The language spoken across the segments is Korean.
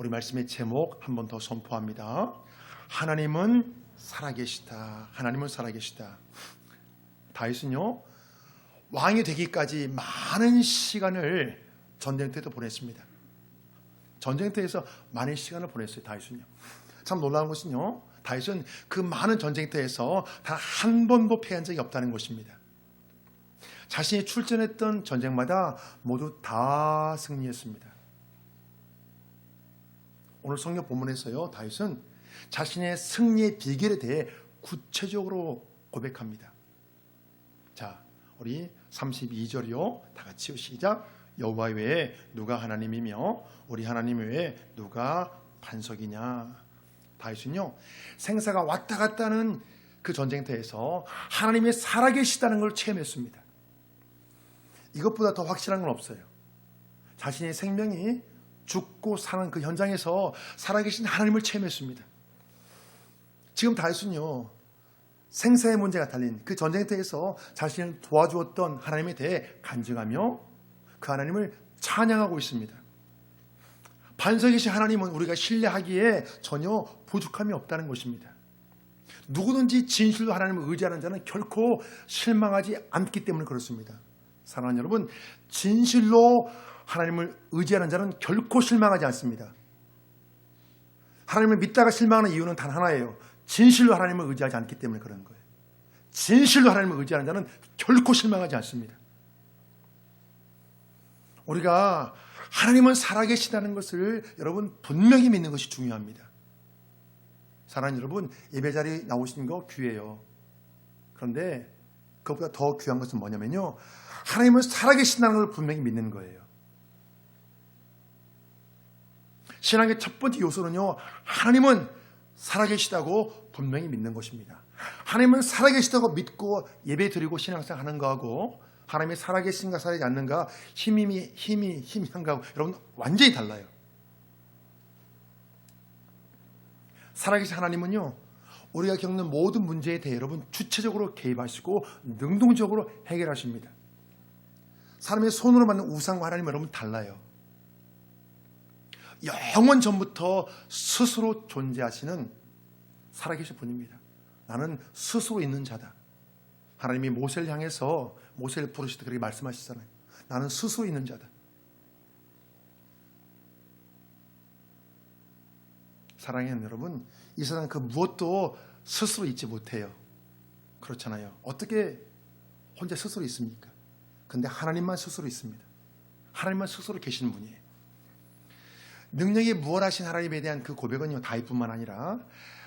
우리 말씀의 제목 한 번 더 선포합니다. 하나님은 살아계시다. 하나님은 살아계시다. 다윗은요, 왕이 되기까지 많은 시간을 전쟁터에서 보냈습니다. 전쟁터에서 많은 시간을 보냈어요. 다윗은요. 참 놀라운 것은요, 다윗은 그 많은 전쟁터에서 단 한 번도 패한 적이 없다는 것입니다. 자신이 출전했던 전쟁마다 모두 다 승리했습니다. 오늘 성경 본문에서요, 다윗은 자신의 승리의 비결에 대해 구체적으로 고백합니다. 자, 우리 32절이요, 다 같이 시작. 여호와 외에 누가 하나님이며 우리 하나님 외에 누가 반석이냐. 다윗은요, 생사가 왔다 갔다 하는 그 전쟁터에서 하나님이 살아계시다는 걸 체험했습니다. 이것보다 더 확실한 건 없어요. 자신의 생명이 죽고 사는 그 현장에서 살아계신 하나님을 체험했습니다. 지금 다윗은요, 생사의 문제가 달린 그 전쟁터에서 자신을 도와주었던 하나님에 대해 간증하며 그 하나님을 찬양하고 있습니다. 반석이신 하나님은 우리가 신뢰하기에 전혀 부족함이 없다는 것입니다. 누구든지 진실로 하나님을 의지하는 자는 결코 실망하지 않기 때문에 그렇습니다. 사랑하는 여러분, 진실로 하나님을 의지하는 자는 결코 실망하지 않습니다. 하나님을 믿다가 실망하는 이유는 단 하나예요. 진실로 하나님을 의지하지 않기 때문에 그런 거예요. 진실로 하나님을 의지하는 자는 결코 실망하지 않습니다. 우리가 하나님은 살아계시다는 것을 여러분 분명히 믿는 것이 중요합니다. 사랑하는 여러분, 예배 자리에 나오시는 거 귀해요. 그런데 그것보다 더 귀한 것은 뭐냐면요, 하나님은 살아계신다는 걸 분명히 믿는 거예요. 신앙의 첫 번째 요소는요, 하나님은 살아계시다고 분명히 믿는 것입니다. 하나님은 살아계시다고 믿고 예배 드리고 신앙생활 하는 거하고 하나님이 살아계신가 살아있지 않는가 힘이 한가 여러분 완전히 달라요. 살아계신 하나님은요, 우리가 겪는 모든 문제에 대해 여러분 주체적으로 개입하시고 능동적으로 해결하십니다. 사람의 손으로 만든 우상과 하나님 여러분 달라요. 영원 전부터 스스로 존재하시는 살아계신 분입니다. 나는 스스로 있는 자다. 하나님이 모세를 향해서 모세를 부르실 때 그렇게 말씀하시잖아요. 나는 스스로 있는 자다. 사랑하는 여러분, 이 세상 그 무엇도 스스로 있지 못해요. 그렇잖아요. 어떻게 혼자 스스로 있습니까? 근데 하나님만 스스로 있습니다. 하나님만 스스로 계시는 분이에요. 능력이 무엇하신 하나님에 대한 그 고백은요, 다윗뿐만 아니라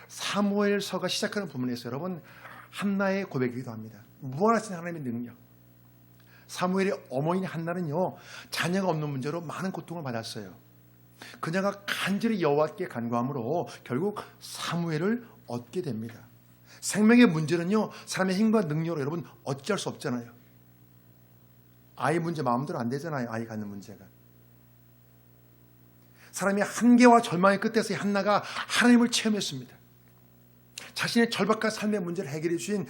사무엘서가 시작하는 부분에서 여러분 한나의 고백이기도 합니다. 무엇하신 하나님의 능력. 사무엘의 어머니 한나는요, 자녀가 없는 문제로 많은 고통을 받았어요. 그녀가 간절히 여호와께 간구함으로 결국 사무엘을 얻게 됩니다. 생명의 문제는요, 사람의 힘과 능력으로 여러분 어찌할 수 없잖아요. 아이 문제 마음대로 안 되잖아요. 아이 갖는 문제가. 사람이 한계와 절망의 끝에서 한나가 하나님을 체험했습니다. 자신의 절박한 삶의 문제를 해결해 주신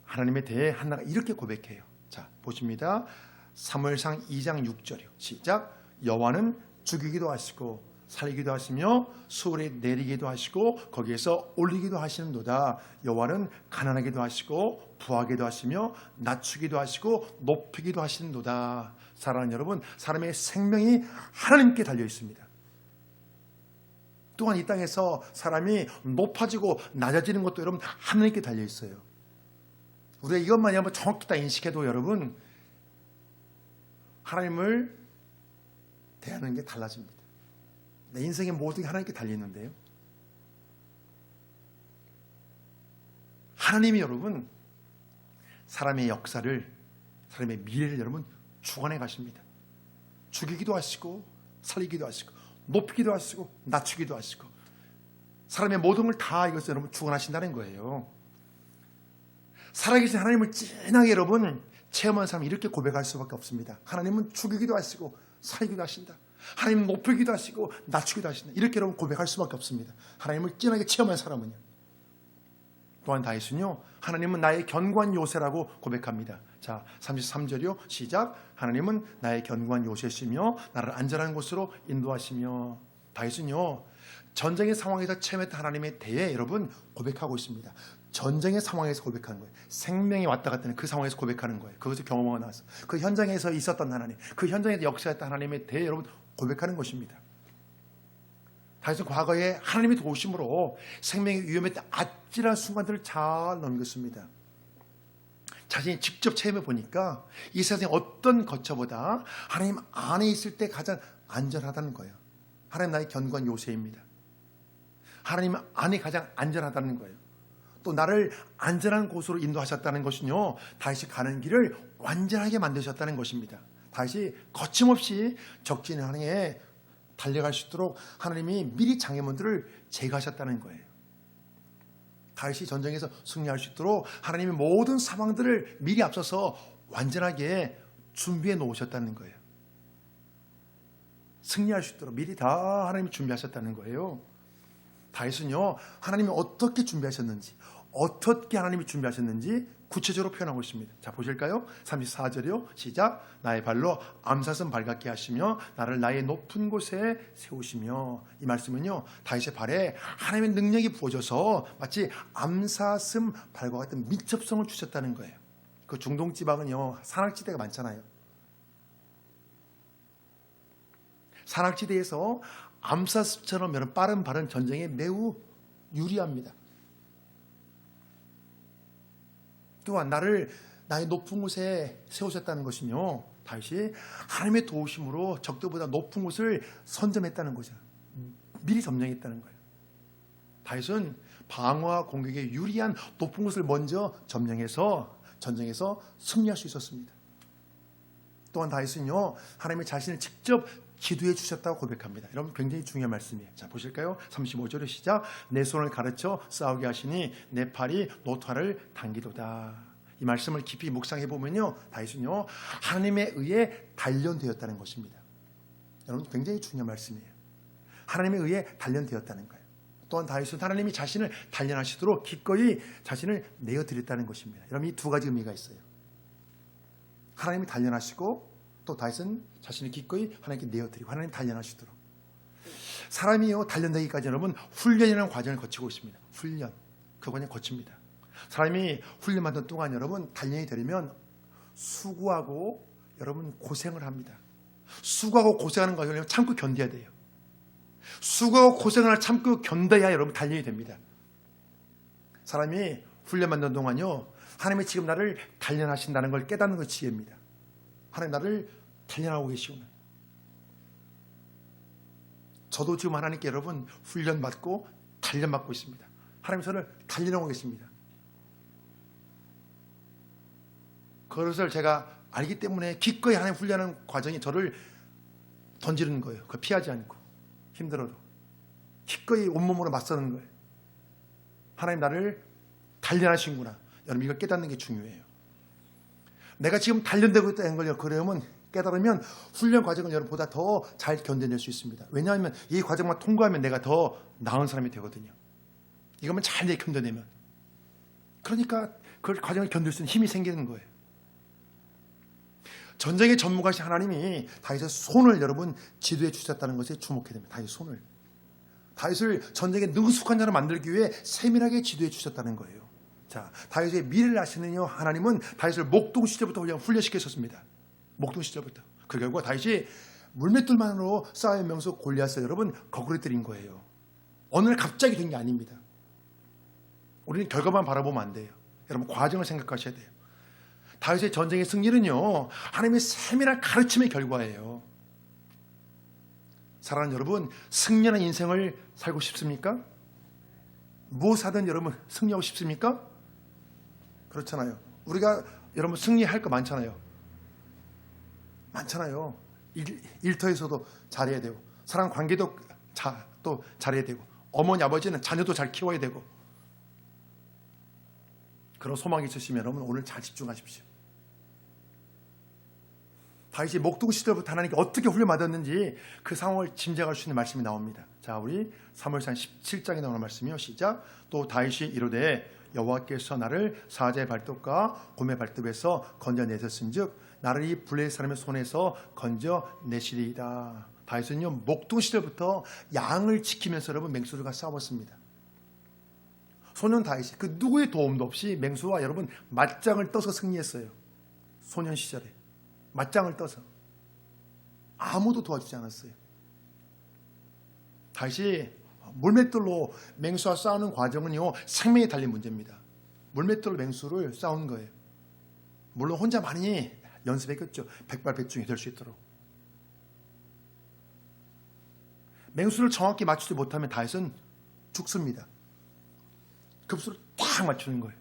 하나님에 대해 한나가 이렇게 고백해요. 자, 보십니다. 사무엘상 2장 6절이요. 시작. 여호와는 죽이기도 하시고 살리기도 하시며 수월에 내리기도 하시고 거기에서 올리기도 하시는도다. 여호와는 가난하기도 하시고 부하기도 하시며 낮추기도 하시고 높이기도 하시는도다. 사랑하는 여러분, 사람의 생명이 하나님께 달려 있습니다. 또한 이 땅에서 사람이 높아지고 낮아지는 것도 여러분 하나님께 달려 있어요. 우리가 이것만이 한번 정확히 다 인식해도 여러분 하나님을 대하는 게 달라집니다. 내 인생의 모든 게 하나님께 달려 있는데요, 하나님이 여러분 사람의 역사를, 사람의 미래를 여러분 주관해 가십니다. 죽이기도 하시고 살리기도 하시고 높이기도 하시고 낮추기도 하시고 사람의 모든 걸 다 이것을 여러분 주관하신다는 거예요. 살아계신 하나님을 진하게 여러분 체험한 사람이 이렇게 고백할 수밖에 없습니다. 하나님은 죽이기도 하시고 살리기도 하신다. 하나님은 높이기도 하시고 낮추기도 하신다. 이렇게 여러분 고백할 수밖에 없습니다. 하나님을 진하게 체험한 사람은요. 또한 다윗은요, 하나님은 나의 견고한 요새라고 고백합니다. 자, 33절이요. 시작. 하나님은 나의 견고한 요새시며 나를 안전한 곳으로 인도하시며. 다윗은요, 전쟁의 상황에서 체험했던 하나님에 대해 여러분 고백하고 있습니다. 전쟁의 상황에서 고백하는 거예요. 생명이 왔다 갔다 하는 그 상황에서 고백하는 거예요. 그것을 경험하고 나서 그 현장에서 있었던 하나님, 그 현장에서 역사했던 하나님에 대해 여러분 고백하는 것입니다. 다윗은 과거에 하나님의 도우심으로 생명의 위험했던 아찔한 순간들을 잘 넘겼습니다. 자신이 직접 체험해 보니까 이 세상의 어떤 거처보다 하나님 안에 있을 때 가장 안전하다는 거예요. 하나님 나의 견고한 요새입니다. 하나님 안에 가장 안전하다는 거예요. 또 나를 안전한 곳으로 인도하셨다는 것은요, 다윗이 가는 길을 완전하게 만드셨다는 것입니다. 다윗이 거침없이 적진을 향해 달려갈 수 있도록 하나님이 미리 장애물들을 제거하셨다는 거예요. 다윗이 전쟁에서 승리할 수 있도록 하나님이 모든 상황들을 미리 앞서서 완전하게 준비해 놓으셨다는 거예요. 승리할 수 있도록 미리 다 하나님이 준비하셨다는 거예요. 다윗은요, 하나님이 어떻게 준비하셨는지, 어떻게 하나님이 준비하셨는지 구체적으로 표현하고 있습니다. 자, 보실까요? 34절이요. 시작. 나의 발로 암사슴 발갛게 하시며 나를 나의 높은 곳에 세우시며. 이 말씀은요, 다윗의 발에 하나님의 능력이 부어져서 마치 암사슴 발과 같은 민첩성을 주셨다는 거예요. 그 중동 지방은요, 산악지대가 많잖아요. 산악지대에서 암사슴처럼 여러분 빠른 발은 전쟁에 매우 유리합니다. 또한 나를 나의 높은 곳에 세우셨다는 것이며, 다윗이 하나님의 도우심으로 적들보다 높은 곳을 선점했다는 거죠. 미리 점령했다는 거예요. 다윗은 방어와 공격에 유리한 높은 곳을 먼저 점령해서 전쟁에서 승리할 수 있었습니다. 또한 다윗은요, 하나님의 자신을 직접 기도해 주셨다고 고백합니다. 여러분, 굉장히 중요한 말씀이에요. 자, 보실까요? 35절의 시작. 내 손을 가르쳐 싸우게 하시니 내 팔이 노타를 당기도다. 이 말씀을 깊이 묵상해 보면요, 다윗은요, 하나님에 의해 단련되었다는 것입니다. 여러분, 굉장히 중요한 말씀이에요. 하나님에 의해 단련되었다는 거예요. 또한 다윗은 하나님이 자신을 단련하시도록 기꺼이 자신을 내어드렸다는 것입니다. 여러분, 이 두 가지 의미가 있어요. 하나님이 단련하시고, 또 다윗은 자신을 기꺼이 하나님께 내어드리고 하나님 단련하시도록. 사람이요, 단련되기까지 여러분 훈련이라는 과정을 거치고 있습니다. 훈련, 그 과정을 거칩니다. 사람이 훈련받는 동안 여러분 단련이 되려면 수고하고 여러분 고생을 합니다. 수고하고 고생하는 과정을 참고 견뎌야 돼요. 수고하고 고생을 참고 견뎌야 여러분 단련이 됩니다. 사람이 훈련받는 동안요, 하나님이 지금 나를 단련하신다는 걸 깨닫는 것이 지혜입니다. 하나님 나를 단련하고 계시구나. 저도 지금 하나님께 여러분 훈련받고 단련받고 있습니다. 하나님 저를 단련하고 계십니다. 그것을 제가 알기 때문에 기꺼이 하나님 훈련하는 과정이 저를 던지는 거예요. 그걸 피하지 않고 힘들어도 기꺼이 온몸으로 맞서는 거예요. 하나님 나를 단련하신구나. 여러분, 이걸 깨닫는 게 중요해요. 내가 지금 단련되고 있다는 걸 그러면 깨달으면 훈련 과정을 여러분보다 더 잘 견뎌낼 수 있습니다. 왜냐하면 이 과정만 통과하면 내가 더 나은 사람이 되거든요. 이것만 잘 견뎌내면. 그러니까 그 과정을 견딜 수 있는 힘이 생기는 거예요. 전쟁의 전무가신 하나님이 다윗의 손을 여러분 지도해 주셨다는 것에 주목해야 됩니다. 다윗의 손을. 다윗을 전쟁에 능숙한 자로 만들기 위해 세밀하게 지도해 주셨다는 거예요. 자, 다윗의 미래를 아시는요, 하나님은 다윗을 목동 시절부터 그냥 훈련시켰었습니다. 목동 시절부터. 그 결과 다윗이 물맷돌만으로 싸움의 명수 골리앗을 여러분 거꾸로 때린 거예요. 어느 날 갑자기 된 게 아닙니다. 우리는 결과만 바라보면 안 돼요. 여러분, 과정을 생각하셔야 돼요. 다윗의 전쟁의 승리는요, 하나님의 세밀한 가르침의 결과예요. 사랑하는 여러분, 승리하는 인생을 살고 싶습니까? 무엇하든 여러분 승리하고 싶습니까? 그렇잖아요. 우리가 여러분 승리할 거 많잖아요. 많잖아요. 일터에서도 잘해야 되고, 사랑 관계도 또 잘해야 되고, 어머니 아버지는 자녀도 잘 키워야 되고, 그런 소망이 있으시면 여러분 오늘 잘 집중하십시오. 다윗이 목동 시절부터 하나님께 어떻게 훈련받았는지 그 상황을 짐작할 수 있는 말씀이 나옵니다. 자, 우리 사무엘상 17장에 나오는 말씀이요. 시작. 또 다윗이 이르되 여호와께서 나를 사자의 발톱과 곰의 발톱에서 건져내셨은즉 나를 이 블레셋 사람의 손에서 건져내시리이다. 다윗은요 목동 시절부터 양을 지키면서 여러분 맹수들과 싸웠습니다. 소년 다윗이 그 누구의 도움도 없이 맹수와 여러분 맞짱을 떠서 승리했어요. 소년 시절에 맞짱을 떠서 아무도 도와주지 않았어요. 다윗이 물맷돌로 맹수와 싸우는 과정은요 생명에 달린 문제입니다. 물맷돌로 맹수를 싸운 거예요. 물론 혼자 많이 연습했겠죠. 백발백중이 될 수 있도록. 맹수를 정확히 맞추지 못하면 다윗은 죽습니다. 급수를 딱 맞추는 거예요.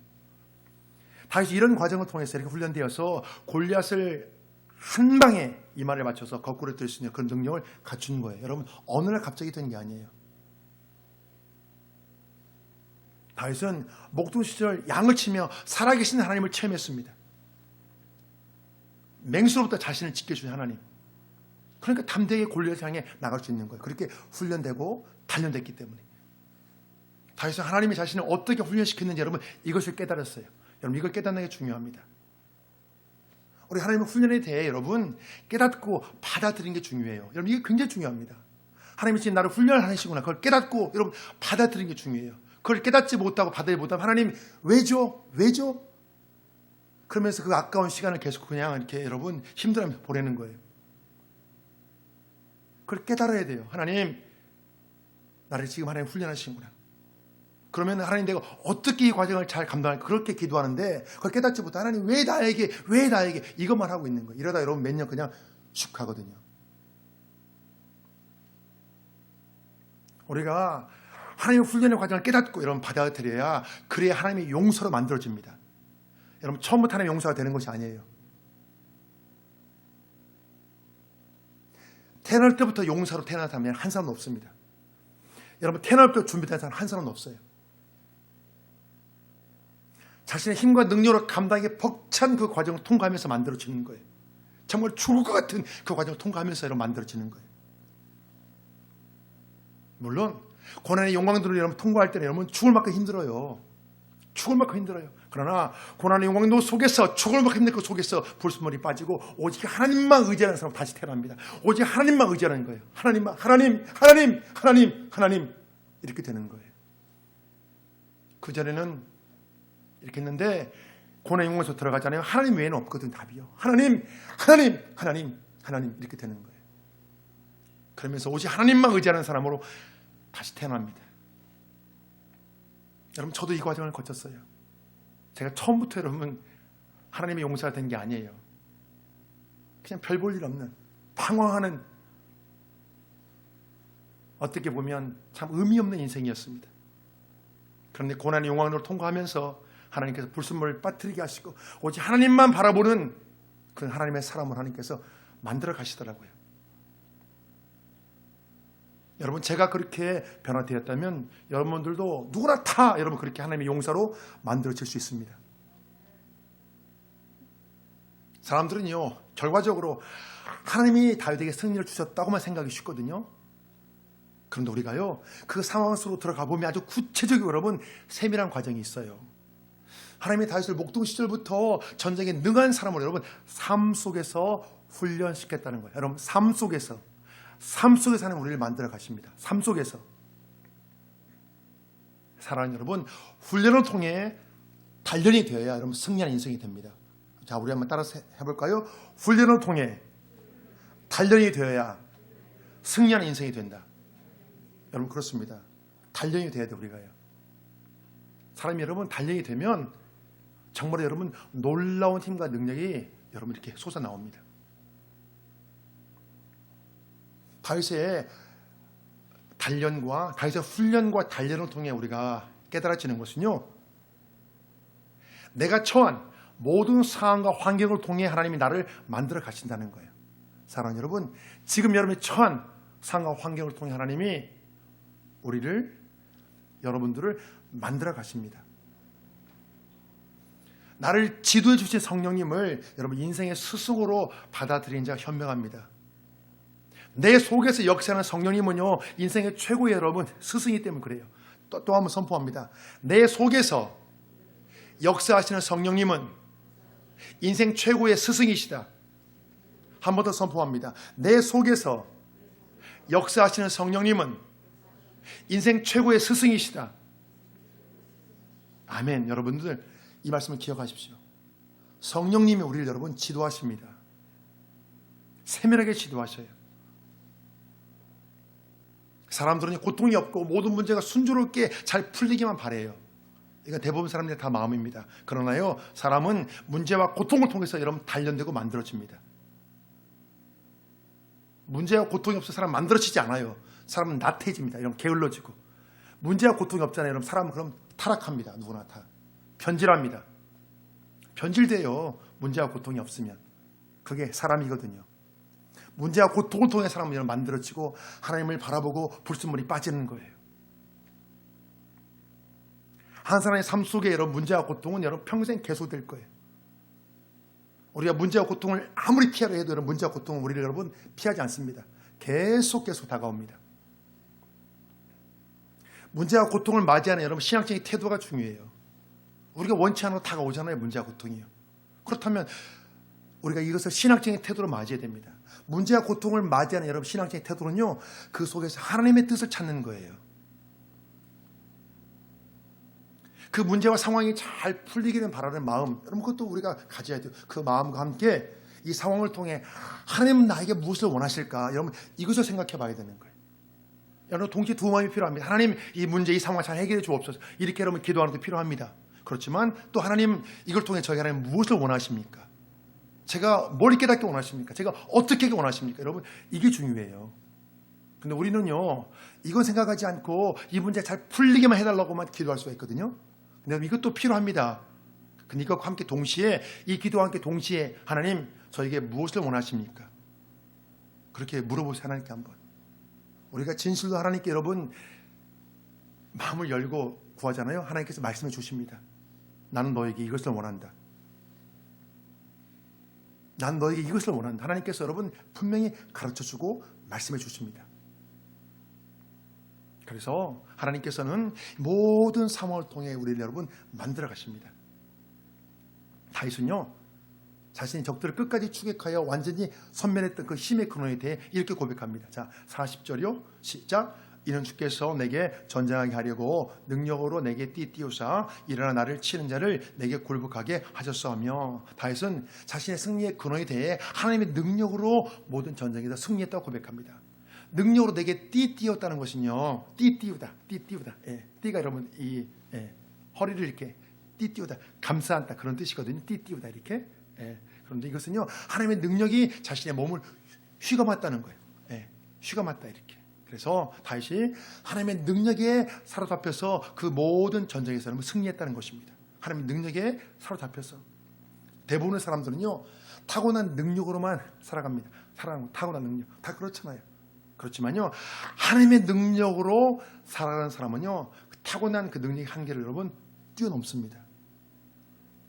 다윗이 이런 과정을 통해서 이렇게 훈련되어서 골리앗을 한 방에 이마를 맞춰서 거꾸로 뜰 수 있는 그런 능력을 갖춘 거예요. 여러분 어느 날 갑자기 된 게 아니에요. 다윗은 목동 시절 양을 치며 살아계신 하나님을 체험했습니다. 맹수로부터 자신을 지켜주신 하나님. 그러니까 담대하게 골리앗을 향해 나갈 수 있는 거예요. 그렇게 훈련되고 단련됐기 때문에. 다윗은 하나님이 자신을 어떻게 훈련시켰는지 여러분 이것을 깨달았어요. 여러분 이걸 깨닫는 게 중요합니다. 우리 하나님의 훈련에 대해 여러분 깨닫고 받아들이는 게 중요해요. 여러분 이게 굉장히 중요합니다. 하나님이 지금 나를 훈련을 하시구나. 그걸 깨닫고 여러분 받아들이는 게 중요해요. 그걸 깨닫지 못하고 받아들이지 못하면 하나님 왜죠? 왜죠? 그러면서 그 아까운 시간을 계속 그냥 이렇게 여러분 힘들어하면서 보내는 거예요. 그걸 깨달아야 돼요. 하나님 나를 지금 하나님 훈련하시는구나. 그러면 하나님 내가 어떻게 이 과정을 잘 감당할까 그렇게 기도하는데 그걸 깨닫지 못해 하나님 왜 나에게 이것만 하고 있는 거예요. 이러다 여러분 몇 년 그냥 슉 가거든요. 우리가 하나님의 훈련의 과정을 깨닫고 여러분 받아들여야 그래야 하나님의 용서로 만들어집니다. 여러분 처음부터 하나님의 용서가 되는 것이 아니에요. 태어날 때부터 용사로 태어났다면 한 사람도 없습니다. 여러분 태어날 때 준비된 사람 한 사람도 없어요. 자신의 힘과 능력으로 감당하기 벅찬 그 과정을 통과하면서 만들어지는 거예요. 정말 죽을 것 같은 그 과정을 통과하면서 여러분 만들어지는 거예요. 물론 고난의 영광들을 여러분 통과할 때는 여러분 죽을 만큼 힘들어요. 죽을 만큼 힘들어요. 그러나 고난의 영광도 속에서 죽을 만큼 힘든 그 속에서 불순물이 빠지고 오직 하나님만 의지하는 사람 다시 태어납니다. 오직 하나님만 의지하는 거예요. 하나님 이렇게 되는 거예요. 그전에는 이렇게 했는데 고난의 영광에서 들어가잖아요. 하나님 외에는 없거든 답이요. 하나님 이렇게 되는 거예요. 그러면서 오직 하나님만 의지하는 사람으로 다시 태어납니다. 여러분 저도 이 과정을 거쳤어요. 제가 처음부터 여러분 하나님의 용사가 된 게 아니에요. 그냥 별 볼 일 없는 방황하는 어떻게 보면 참 의미 없는 인생이었습니다. 그런데 고난의 영광으로 통과하면서 하나님께서 불순물을 빠뜨리게 하시고 오직 하나님만 바라보는 그런 하나님의 사람을 하나님께서 만들어 가시더라고요. 여러분 제가 그렇게 변화되었다면 여러분들도 누구나 다 여러분 그렇게 하나님의 용사로 만들어질 수 있습니다. 사람들은요 결과적으로 하나님이 다윗에게 승리를 주셨다고만 생각이 쉽거든요. 그런데 우리가요 그 상황 속으로 들어가 보면 아주 구체적이고 여러분 세밀한 과정이 있어요. 하나님이 다윗을 목동 시절부터 전쟁에 능한 사람으로 여러분 삶 속에서 훈련시켰다는 거예요. 여러분 삶 속에서 하나님 우리를 만들어 가십니다. 삶 속에서 사랑하는 여러분 훈련을 통해 단련이 되어야 여러분 승리하는 인생이 됩니다. 자 우리 한번 따라서 해볼까요? 훈련을 통해 단련이 되어야 승리하는 인생이 된다. 여러분 그렇습니다. 단련이 돼야 돼 우리가요. 사람이 여러분 단련이 되면 정말 여러분 놀라운 힘과 능력이 여러분 이렇게 솟아나옵니다. 다윗의 훈련과 단련을 통해 우리가 깨달아지는 것은요 내가 처한 모든 상황과 환경을 통해 하나님이 나를 만들어 가신다는 거예요. 사랑하는 여러분 지금 여러분이 처한 상황과 환경을 통해 하나님이 여러분들을 만들어 가십니다. 나를 지도해 주신 성령님을 여러분 인생의 스승으로 받아들인 자가 현명합니다. 내 속에서 역사하는 성령님은요 인생의 최고의 여러분 스승이기 때문에 그래요. 또 한번 선포합니다. 내 속에서 역사하시는 성령님은 인생 최고의 스승이시다. 한 번 더 선포합니다. 내 속에서 역사하시는 성령님은 인생 최고의 스승이시다. 아멘. 여러분들 이 말씀을 기억하십시오. 성령님이 우리를 여러분 지도하십니다. 세밀하게 지도하셔요. 사람들은 고통이 없고 모든 문제가 순조롭게 잘 풀리기만 바래요. 이건 대부분 사람들의 다 마음입니다. 그러나요, 사람은 문제와 고통을 통해서 여러분 단련되고 만들어집니다. 문제와 고통이 없어 사람 만들어지지 않아요. 사람은 나태해집니다. 여러분 게을러지고. 문제와 고통이 없잖아요. 여러분 사람은 그럼 타락합니다. 누구나 다. 변질합니다. 변질돼요. 문제와 고통이 없으면. 그게 사람이거든요. 문제와 고통을 통해 사람은 여러분 만들어지고 하나님을 바라보고 불순물이 빠지는 거예요. 한 사람의 삶 속에 여러분 문제와 고통은 여러분 평생 계속될 거예요. 우리가 문제와 고통을 아무리 피하려 해도 여러분 문제와 고통은 우리를 여러분 피하지 않습니다. 계속 다가옵니다. 문제와 고통을 맞이하는 여러분 신앙적인 태도가 중요해요. 우리가 원치 않아도 다가오잖아요. 문제와 고통이요. 그렇다면 우리가 이것을 신앙적인 태도로 맞이해야 됩니다. 문제와 고통을 맞이하는 여러분 신앙적인 태도는요, 그 속에서 하나님의 뜻을 찾는 거예요. 그 문제와 상황이 잘 풀리기를 바라는 마음, 여러분 그것도 우리가 가져야 돼요. 그 마음과 함께 이 상황을 통해 하나님은 나에게 무엇을 원하실까? 여러분 이것을 생각해 봐야 되는 거예요. 여러분 동시에 두 마음이 필요합니다. 하나님 이 문제, 이 상황을 잘 해결해 주옵소서. 이렇게 여러분 기도하는 것도 필요합니다. 그렇지만 또 하나님 이걸 통해 저희 하나님 무엇을 원하십니까? 제가 뭘 깨닫게 원하십니까? 제가 어떻게 원하십니까? 여러분 이게 중요해요. 근데 우리는요, 이건 생각하지 않고 이 문제 잘 풀리게만 해달라고만 기도할 수가 있거든요. 근데 이것도 필요합니다. 근데 이것과 함께 동시에, 이 기도와 함께 동시에 하나님 저에게 무엇을 원하십니까? 그렇게 물어보세요. 하나님께 한번. 우리가 진실로 하나님께 여러분 마음을 열고 구하잖아요. 하나님께서 말씀해 주십니다. 나는 너에게 이것을 원한다. 난 너에게 이것을 원한다. 하나님께서 여러분 분명히 가르쳐주고 말씀해 주십니다. 그래서 하나님께서는 모든 상황을 통해 우리를 여러분 만들어 가십니다. 다윗은요, 자신의 적들을 끝까지 추격하여 완전히 선멸했던 그 힘의 근원에 대해 이렇게 고백합니다. 자, 40절이요. 시작. 이는 주께서 내게 전쟁하게 하려고 능력으로 내게 띠띠우사 일어나 나를 치는 자를 내게 굴복하게 하셨사오며, 다윗은 자신의 승리의 근원에 대해 하나님의 능력으로 모든 전쟁에서 승리했다고 고백합니다. 능력으로 내게 띠띠었다는 것은요, 띠띠우다. 예, 띠가 여러분 이 허리를 이렇게 띠띠우다, 감싸안다 그런 뜻이거든요. 띠띠우다 이렇게. 예, 그런데 이것은요, 하나님의 능력이 자신의 몸을 휘감았다는 거예요. 예, 휘감았다 이렇게. 그래서 다윗이 하나님의 능력에 사로잡혀서 그 모든 전쟁에서 승리했다는 것입니다. 하나님의 능력에 사로잡혀서. 대부분의 사람들은요, 타고난 능력으로만 살아갑니다. 타고난 능력. 다 그렇잖아요. 그렇지만요, 하나님의 능력으로 살아가는 사람은요, 타고난 그 능력의 한계를 여러분 뛰어넘습니다.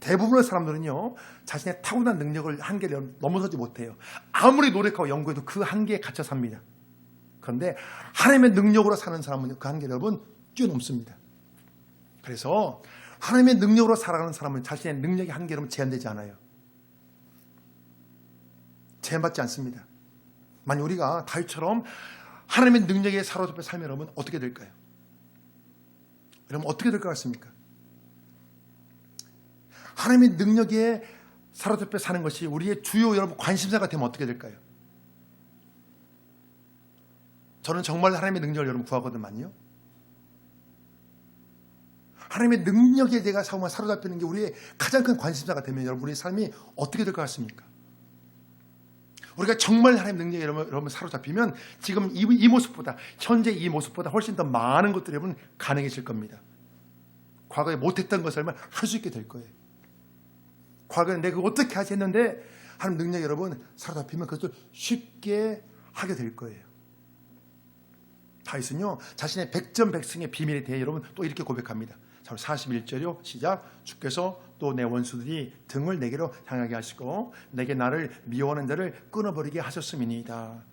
대부분의 사람들은요, 자신의 타고난 능력을 한계를 넘어서지 못해요. 아무리 노력하고 연구해도 그 한계에 갇혀 삽니다. 그런데 하나님의 능력으로 사는 사람은 그 한계를 여러분 뛰어넘습니다. 그래서 하나님의 능력으로 살아가는 사람은 자신의 능력의 한계로 제한되지 않아요. 제한받지 않습니다. 만약 우리가 다윗처럼 하나님의 능력에 사로잡혀 살면 여러분 어떻게 될까요? 여러분 어떻게 될 것 같습니까? 하나님의 능력에 사로잡혀 사는 것이 우리의 주요 여러분 관심사가 되면 어떻게 될까요? 저는 정말 하나님의 능력을 여러분 구하거든요. 하나님의 능력에 내가 사로잡히는 게 우리의 가장 큰 관심사가 되면 여러분 우리의 삶이 어떻게 될 것 같습니까? 우리가 정말 하나님의 능력에 여러분 사로잡히면 지금 이 모습보다, 현재 이 모습보다 훨씬 더 많은 것들이 여러분 가능해질 겁니다. 과거에 못했던 것을 할 수 있게 될 거예요. 과거에 내가 어떻게 하지 했는데 하나님 능력이 여러분 사로잡히면 그것을 쉽게 하게 될 거예요. 다윗은요, 자신의 백전백승의 비밀에 대해 여러분 또 이렇게 고백합니다. 41절이요. 시작. 주께서 또 내 원수들이 등을 내게로 향하게 하시고 내게 나를 미워하는 자를 끊어버리게 하셨음이니이다.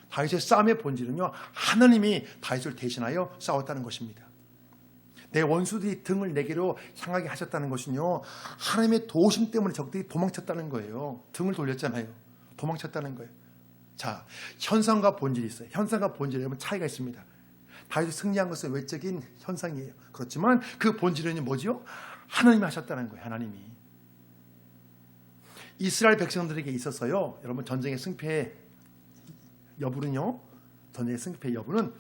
다윗의 싸움의 본질은요, 하나님이 다윗을 대신하여 싸웠다는 것입니다. 내 원수들이 등을 내게로 향하게 하셨다는 것은요, 하나님의 도우심 때문에 적들이 도망쳤다는 거예요. 등을 돌렸잖아요. 도망쳤다는 거예요. 자, 현상과 본질이 있어요. 현상과 본질에 여러분 차이가 있습니다. 다윗이 승리한 것은 외적인 현상이에요. 그렇지만 그 본질은 뭐지요? 하나님이 하셨다는 거예요. 하나님이. 이스라엘 백성들에게 있어서요, 여러분 전쟁의 승패의 여부는요, 전쟁의 승패의 여부는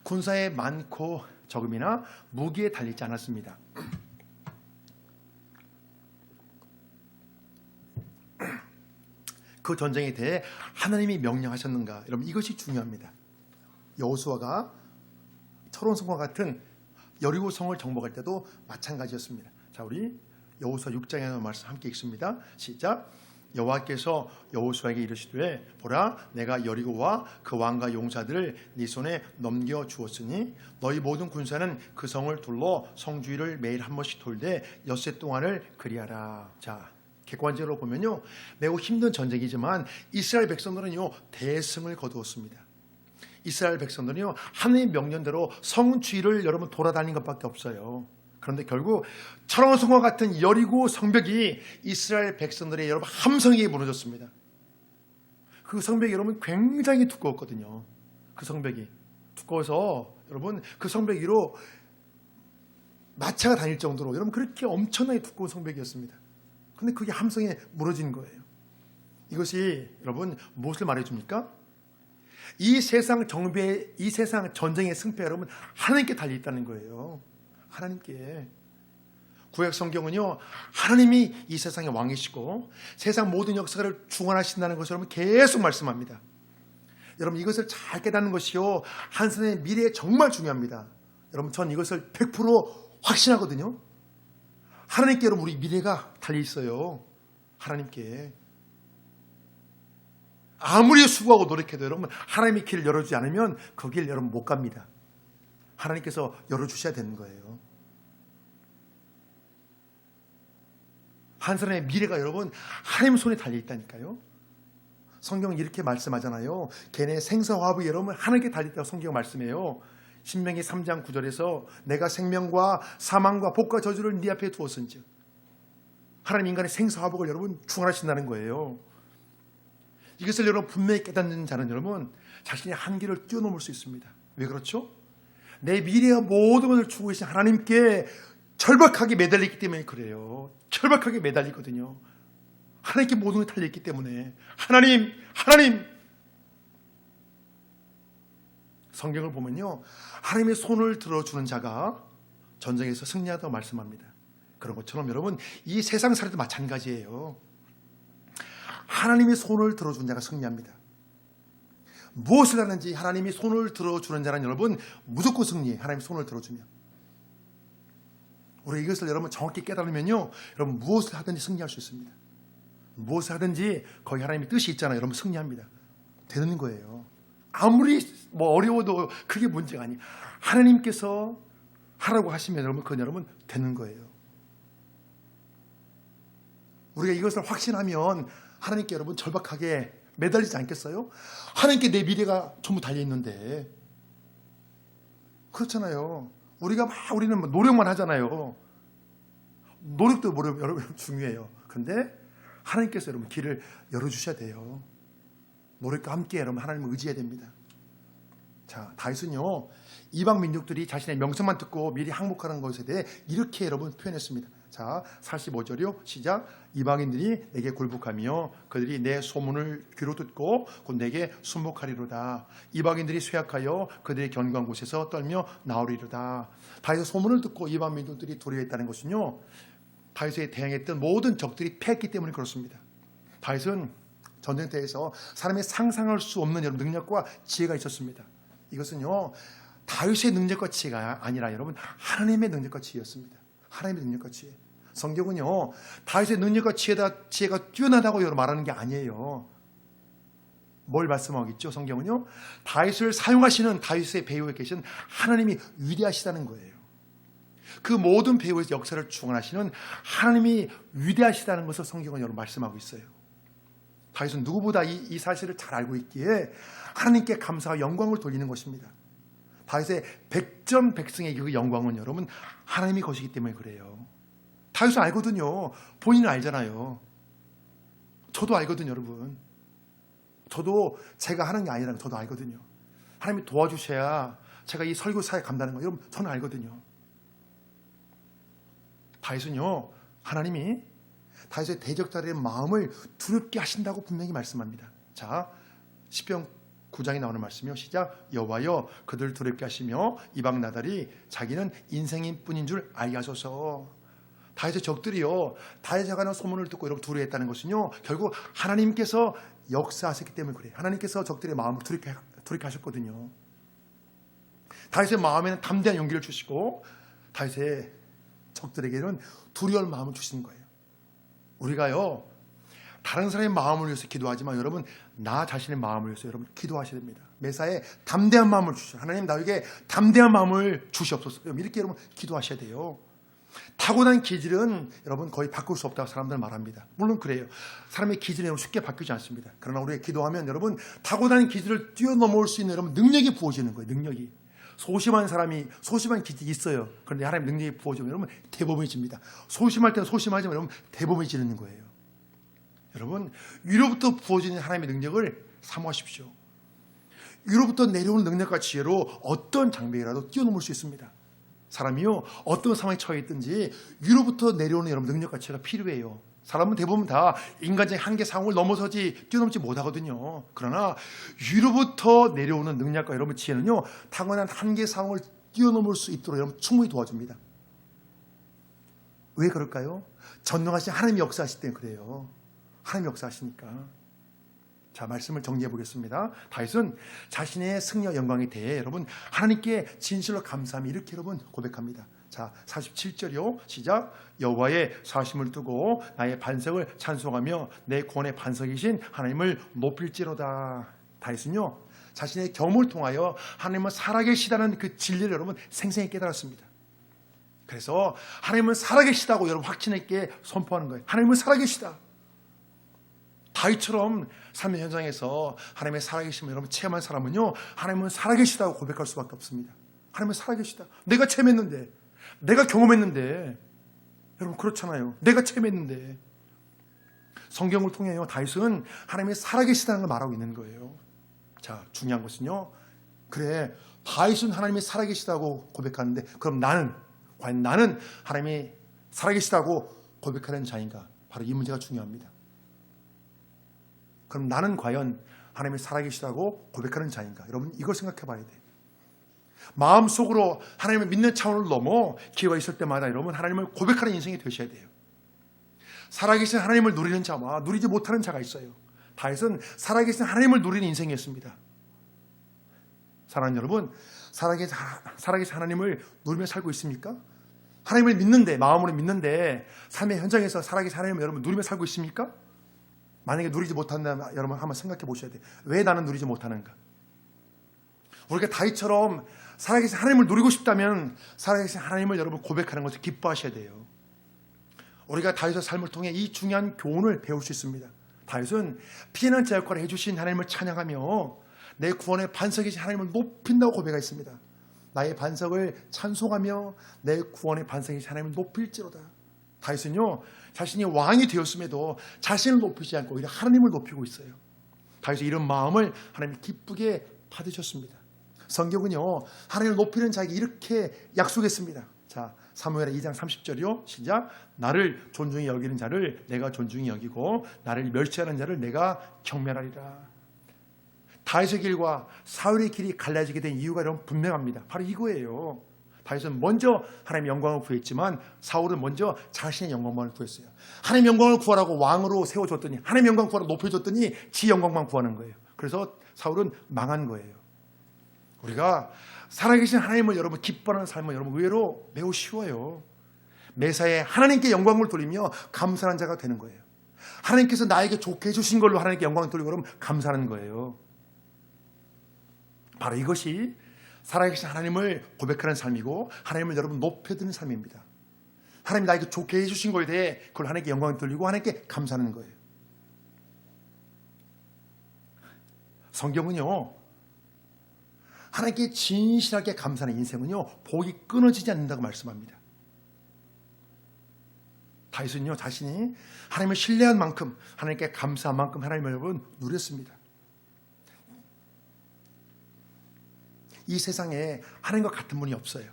군사의 많고 적음이나 무기에 달리지 않았습니다. 그 전쟁에 대해 하나님이 명령하셨는가, 여러분 이것이 중요합니다. 여호수아가 철원성과 같은 여리고성을 정복할 때도 마찬가지였습니다. 자, 우리 여호수아 6장에 나온 말씀 함께 읽습니다. 시작. 여호와께서 여호수아에게 이르시되 보라, 내가 여리고와 그 왕과 용사들을 네 손에 넘겨 주었으니 너희 모든 군사는 그 성을 둘러 성 주위를 매일 한 번씩 돌되 엿새 동안을 그리하라. 자, 객관적으로 보면요, 매우 힘든 전쟁이지만 이스라엘 백성들은요 대승을 거두었습니다. 이스라엘 백성들은요 하나님의 명령대로 성 주위를 여러분 돌아다닌 것밖에 없어요. 그런데 결국 철원성과 같은 여리고 성벽이 이스라엘 백성들의 여러분 함성에게 무너졌습니다. 그 성벽이 여러분 굉장히 두꺼웠거든요. 그 성벽이 두꺼워서 여러분 그 성벽 위로 마차가 다닐 정도로 여러분 그렇게 엄청나게 두꺼운 성벽이었습니다. 그런데 그게 함성에 무너진 거예요. 이것이 여러분 무엇을 말해줍니까? 이 세상 정배, 이 세상 전쟁의 승패가 여러분 하나님께 달려있다는 거예요. 하나님께. 구약 성경은요, 하나님이 이 세상의 왕이시고 세상 모든 역사를 주관하신다는 것을 여러분 계속 말씀합니다. 여러분 이것을 잘 깨닫는 것이요, 한 사람의 미래에 정말 중요합니다. 여러분 전 이것을 100% 확신하거든요. 하나님께 여러분 우리 미래가 달려있어요. 하나님께. 아무리 수고하고 노력해도 여러분 하나님이 길을 열어주지 않으면 그 길 여러분 못 갑니다. 하나님께서 열어주셔야 되는 거예요. 한 사람의 미래가 여러분 하나님 손에 달려있다니까요. 성경은 이렇게 말씀하잖아요. 걔네 생사화합이 여러분 하나님께 달려있다고 성경 말씀해요. 신명기 3장 9절에서 내가 생명과 사망과 복과 저주를 네 앞에 두었은즉, 하나님 인간의 생사화복을 여러분 중원하신다는 거예요. 이것을 여러분 분명히 깨닫는 자는 여러분 자신의 한계를 뛰어넘을 수 있습니다. 왜 그렇죠? 내 미래와 모든 것을 주고 계신 하나님께 절박하게 매달리기 때문에 그래요. 절박하게 매달리거든요. 하나님께 모든 것이 달려있기 때문에. 하나님. 성경을 보면요, 하나님의 손을 들어주는 자가 전쟁에서 승리하다고 말씀합니다. 그런 것처럼 여러분 이 세상 살이도 마찬가지예요. 하나님의 손을 들어주는 자가 승리합니다. 무엇을 하는지 하나님이 손을 들어주는 자는 여러분 무조건 승리해요. 하나님이 손을 들어주면. 우리 이것을 여러분 정확히 깨달으면요, 여러분 무엇을 하든지 승리할 수 있습니다. 무엇을 하든지 거기 하나님의 뜻이 있잖아요. 여러분 승리합니다. 되는 거예요. 아무리 어려워도 그게 문제가 아니에요. 하나님께서 하라고 하시면 여러분 그건 여러분 되는 거예요. 우리가 이것을 확신하면 하나님께 여러분 절박하게 매달리지 않겠어요? 하나님께 내 미래가 전부 달려있는데. 그렇잖아요. 우리는 노력만 하잖아요. 노력도 여러분 중요해요. 그런데 하나님께서 여러분 길을 열어주셔야 돼요. 노력과 함께 여러분 하나님을 의지해야 됩니다. 자, 다윗은요 이방 민족들이 자신의 명성만 듣고 미리 항복하는 것에 대해 이렇게 여러분 표현했습니다. 자, 45절이요. 시작. 이방인들이 내게 굴복하며 그들이 내 소문을 귀로 듣고 곧 내게 순복하리로다. 이방인들이 쇠약하여 그들의 견고한 곳에서 떨며 나오리로다. 다윗의 소문을 듣고 이방 민족들이 두려워했다는 것은요, 다윗에 대항했던 모든 적들이 패했기 때문에 그렇습니다. 다윗은 전쟁터에서 사람이 상상할 수 없는 여러분 능력과 지혜가 있었습니다. 이것은요 다윗의 능력과 지혜가 아니라 여러분 하나님의 능력과 지혜였습니다. 하나님의 능력과 지혜. 성경은요 다윗의 능력과 지혜가 뛰어나다고 여러분 말하는 게 아니에요. 뭘 말씀하고 있죠? 성경은요 다윗을 사용하시는 다윗의 배후에 계신 하나님이 위대하시다는 거예요. 그 모든 배후에서 역사를 주관하시는 하나님이 위대하시다는 것을 성경은 여러분 말씀하고 있어요. 다윗은 누구보다 이 사실을 잘 알고 있기에 하나님께 감사와 영광을 돌리는 것입니다. 다윗의 백전백승의 그 영광은 여러분 하나님이 것이기 때문에 그래요. 다윗은 알거든요. 본인은 알잖아요. 저도 알거든요, 여러분. 저도 제가 하는 게 아니라는 거 저도 알거든요. 하나님이 도와주셔야 제가 이 설교사에 감당하는 거 여러분 저는 알거든요. 다윗은요, 하나님이 다윗의 대적자들의 마음을 두렵게 하신다고 분명히 말씀합니다. 자, 시편 9장에 나오는 말씀이요. 시작. 여호와여 그들 두렵게 하시며 이방 나달이 자기는 인생인 뿐인 줄 알게 하소서. 다윗의 적들이요, 다윗에 관한 소문을 듣고 여러분 두려워했다는 것은요, 결국 하나님께서 역사하셨기 때문에 그래요. 하나님께서 적들의 마음을 두렵게 하셨거든요. 다윗의 마음에는 담대한 용기를 주시고 다윗의 적들에게는 두려울 마음을 주신 거예요. 우리가요, 다른 사람의 마음을 위해서 기도하지만 여러분 나 자신의 마음을 위해서 여러분 기도하셔야 됩니다. 매사에 담대한 마음을 주시오. 하나님 나에게 담대한 마음을 주시옵소서. 이렇게 여러분 기도하셔야 돼요. 타고난 기질은 여러분 거의 바꿀 수 없다고 사람들은 말합니다. 물론 그래요. 사람의 기질은 쉽게 바뀌지 않습니다. 그러나 우리가 기도하면 여러분 타고난 기질을 뛰어넘을 수 있는 여러분 능력이 부어지는 거예요. 능력이. 소심한 사람이 소심한 기질이 있어요. 그런데 하나님 능력이 부어지면 여러분 대범해집니다. 소심할 때는 소심하지만 여러분 대범해지는 거예요. 여러분 위로부터 부어지는 하나님의 능력을 사모하십시오. 위로부터 내려오는 능력과 지혜로 어떤 장벽이라도 뛰어넘을 수 있습니다. 사람이요 어떤 상황에 처해 있든지 위로부터 내려오는 여러분 능력과 지혜가 필요해요. 사람은 대부분 다 인간적인 한계 상황을 넘어서지 뛰어넘지 못하거든요. 그러나 위로부터 내려오는 능력과 여러분 지혜는요 타고난 한계 상황을 뛰어넘을 수 있도록 여러분 충분히 도와줍니다. 왜 그럴까요? 전능하신 하나님이 역사하실 때는 그래요. 하나님이 역사하시니까. 자, 말씀을 정리해 보겠습니다. 다윗은 자신의 승리와 영광에 대해 여러분 하나님께 진실로 감사함이 이렇게 여러분 고백합니다. 자, 47절이요. 시작. 여호와의 사심을 두고 나의 반석을 찬송하며 내 구원의 반석이신 하나님을 높일지로다. 다윗은요 자신의 경험을 통하여 하나님은 살아계시다는 그 진리를 여러분 생생히 깨달았습니다. 그래서 하나님은 살아계시다고 여러분 확신 있게 선포하는 거예요. 하나님은 살아계시다. 다윗처럼 삶의 현장에서 하나님의 살아계심을 여러분 체험한 사람은요 하나님은 살아계시다고 고백할 수밖에 없습니다. 하나님은 살아계시다. 내가 체험했는데, 내가 경험했는데, 여러분 그렇잖아요. 내가 체험했는데. 성경을 통해요 다윗은 하나님이 살아계시다는 걸 말하고 있는 거예요. 자, 중요한 것은요, 그래 다윗은 하나님이 살아계시다고 고백하는데 그럼 과연 나는 하나님이 살아계시다고 고백하는 자인가? 바로 이 문제가 중요합니다. 그럼 나는 과연 하나님이 살아계시다고 고백하는 자인가? 여러분 이걸 생각해 봐야 돼요. 마음속으로 하나님을 믿는 차원을 넘어 기회가 있을 때마다 여러분 하나님을 고백하는 인생이 되셔야 돼요. 살아계신 하나님을 누리는 자와 누리지 못하는 자가 있어요. 다윗은 살아계신 하나님을 누리는 인생이었습니다. 사랑하는 여러분, 살아계신 하나님을 누리며 살고 있습니까? 하나님을 믿는데, 마음으로 믿는데 삶의 현장에서 살아계신 하나님을 여러분 누리며 살고 있습니까? 만약에 누리지 못한다면 여러분 한번 생각해 보셔야 돼요. 왜 나는 누리지 못하는가? 우리가 다윗처럼 살아계신 하나님을 누리고 싶다면 살아계신 하나님을 여러분 고백하는 것을 기뻐하셔야 돼요. 우리가 다윗의 삶을 통해 이 중요한 교훈을 배울 수 있습니다. 다윗은 피해난 자 역할을 해주신 하나님을 찬양하며 내 구원의 반석이신 하나님을 높인다고 고백했습니다. 나의 반석을 찬송하며 내 구원의 반석이신 하나님을 높일지로다. 다윗은요 자신이 왕이 되었음에도 자신을 높이지 않고 오히려 하나님을 높이고 있어요. 다윗은 이런 마음을 하나님이 기쁘게 받으셨습니다. 성경은요 하나님을 높이는 자에게 이렇게 약속했습니다. 자, 사무엘하 2장 30절이요. 시작. 나를 존중히 여기는 자를 내가 존중히 여기고 나를 멸시하는 자를 내가 경멸하리라. 다윗의 길과 사울의 길이 갈라지게 된 이유가 여러분 분명합니다. 바로 이거예요. 다윗은 먼저 하나님의 영광을 구했지만 사울은 먼저 자신의 영광만을 구했어요. 하나님의 영광을 구하라고 왕으로 세워줬더니 하나님의 영광 구하라고 높여줬더니 지 영광만 구하는 거예요. 그래서 사울은 망한 거예요. 우리가 살아계신 하나님을 여러분 기뻐하는 삶은 여러분 의외로 매우 쉬워요. 매사에 하나님께 영광을 돌리며 감사하는 자가 되는 거예요. 하나님께서 나에게 좋게 해주신 걸로 하나님께 영광을 돌리고 그러면 감사하는 거예요. 바로 이것이 살아계신 하나님을 고백하는 삶이고 하나님을 여러분 높여드리는 삶입니다. 하나님 나에게 좋게 해주신 것에 대해 그걸 하나님께 영광을 돌리고 하나님께 감사하는 거예요. 성경은요 하나님께 진실하게 감사하는 인생은요 복이 끊어지지 않는다고 말씀합니다. 다윗은요 자신이 하나님을 신뢰한 만큼 하나님께 감사한 만큼 하나님을 여러분 누렸습니다. 이 세상에 하나님과 같은 분이 없어요.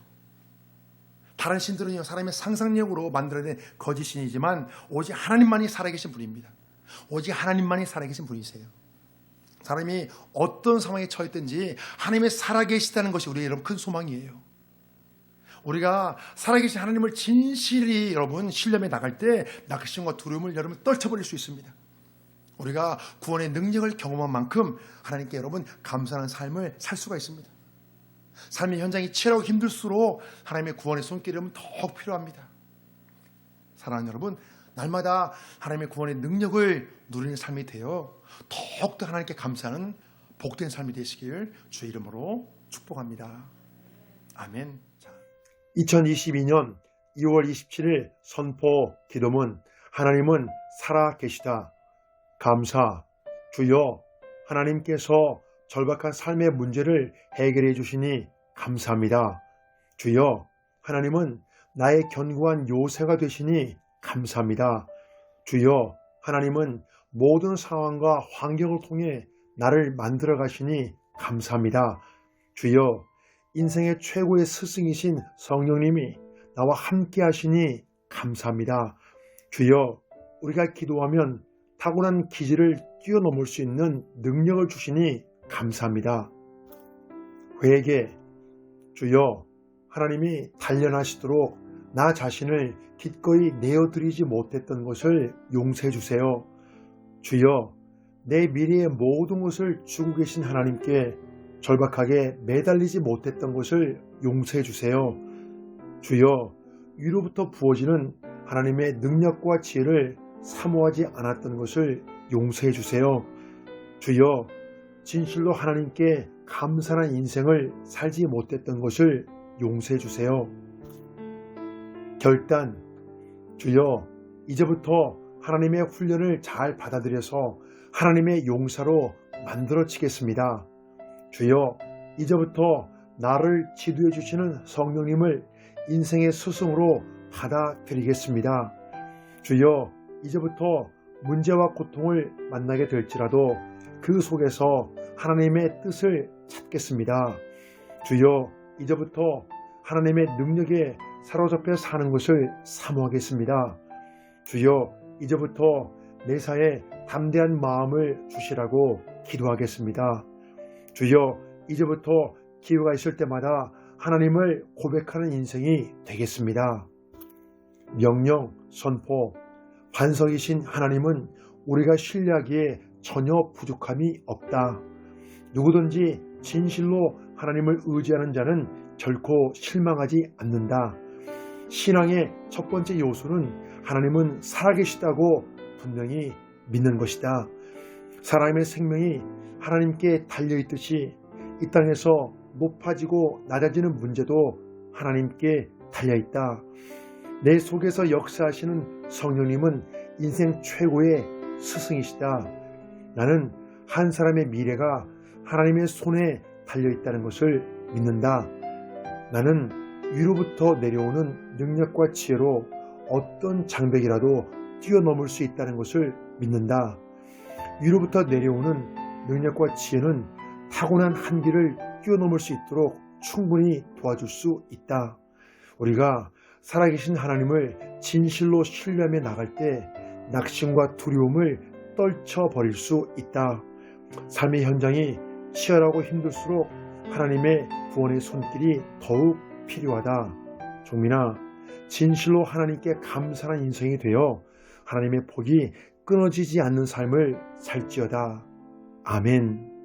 다른 신들은요, 사람의 상상력으로 만들어낸 거짓신이지만 오직 하나님만이 살아계신 분입니다. 오직 하나님만이 살아계신 분이세요. 사람이 어떤 상황에 처했든지 하나님이 살아계시다는 것이 우리의 여러분 큰 소망이에요. 우리가 살아계신 하나님을 진실히 여러분 신뢰에 나갈 때 낙심과 두려움을 여러분 떨쳐버릴 수 있습니다. 우리가 구원의 능력을 경험한 만큼 하나님께 여러분 감사하는 삶을 살 수가 있습니다. 삶의 현장이 치열하고 힘들수록 하나님의 구원의 손길이 더욱 필요합니다. 사랑하는 여러분, 날마다 하나님의 구원의 능력을 누리는 삶이 되어 더욱더 하나님께 감사하는 복된 삶이 되시길 주의 이름으로 축복합니다. 아멘. 2022년 2월 27일 선포 기도문 하나님은 살아계시다. 감사. 주여, 하나님께서 절박한 삶의 문제를 해결해 주시니 감사합니다. 주여, 하나님은 나의 견고한 요새가 되시니 감사합니다. 주여, 하나님은 모든 상황과 환경을 통해 나를 만들어 가시니 감사합니다. 주여, 인생의 최고의 스승이신 성령님이 나와 함께 하시니 감사합니다. 주여, 우리가 기도하면 타고난 기질을 뛰어넘을 수 있는 능력을 주시니 감사합니다. 회개. 주여, 하나님이 단련하시도록 나 자신을 기꺼이 내어드리지 못했던 것을 용서해 주세요. 주여, 내 미래의 모든 것을 주고 계신 하나님께 절박하게 매달리지 못했던 것을 용서해 주세요. 주여, 위로부터 부어지는 하나님의 능력과 지혜를 사모하지 않았던 것을 용서해 주세요. 주여, 진실로 하나님께 감사한 인생을 살지 못했던 것을 용서해 주세요. 결단. 주여, 이제부터 하나님의 훈련을 잘 받아들여서 하나님의 용사로 만들어지겠습니다. 주여, 이제부터 나를 지도해 주시는 성령님을 인생의 스승으로 받아들이겠습니다. 주여, 이제부터 문제와 고통을 만나게 될지라도 그 속에서 하나님의 뜻을 찾겠습니다. 주여, 이제부터 하나님의 능력에 사로잡혀 사는 것을 사모하겠습니다. 주여, 이제부터 매사에 담대한 마음을 주시라고 기도하겠습니다. 주여, 이제부터 기회가 있을 때마다 하나님을 고백하는 인생이 되겠습니다. 명령, 선포. 반석이신 하나님은 우리가 신뢰하기에 전혀 부족함이 없다. 누구든지 진실로 하나님을 의지하는 자는 결코 실망하지 않는다. 신앙의 첫 번째 요소는 하나님은 살아계시다고 분명히 믿는 것이다. 사람의 생명이 하나님께 달려있듯이 이 땅에서 높아지고 낮아지는 문제도 하나님께 달려있다. 내 속에서 역사하시는 성령님은 인생 최고의 스승이시다. 나는 한 사람의 미래가 하나님의 손에 달려있다는 것을 믿는다. 나는 위로부터 내려오는 능력과 지혜로 어떤 장벽이라도 뛰어넘을 수 있다는 것을 믿는다. 위로부터 내려오는 능력과 지혜는 타고난 한계를 뛰어넘을 수 있도록 충분히 도와줄 수 있다. 우리가 살아계신 하나님을 진실로 신뢰하며 나갈 때 낙심과 두려움을 떨쳐버릴 수 있다. 삶의 현장이 치열하고 힘들수록 하나님의 구원의 손길이 더욱 필요하다. 종민아, 진실로 하나님께 감사한 인생이 되어 하나님의 복이 끊어지지 않는 삶을 살지어다. 아멘.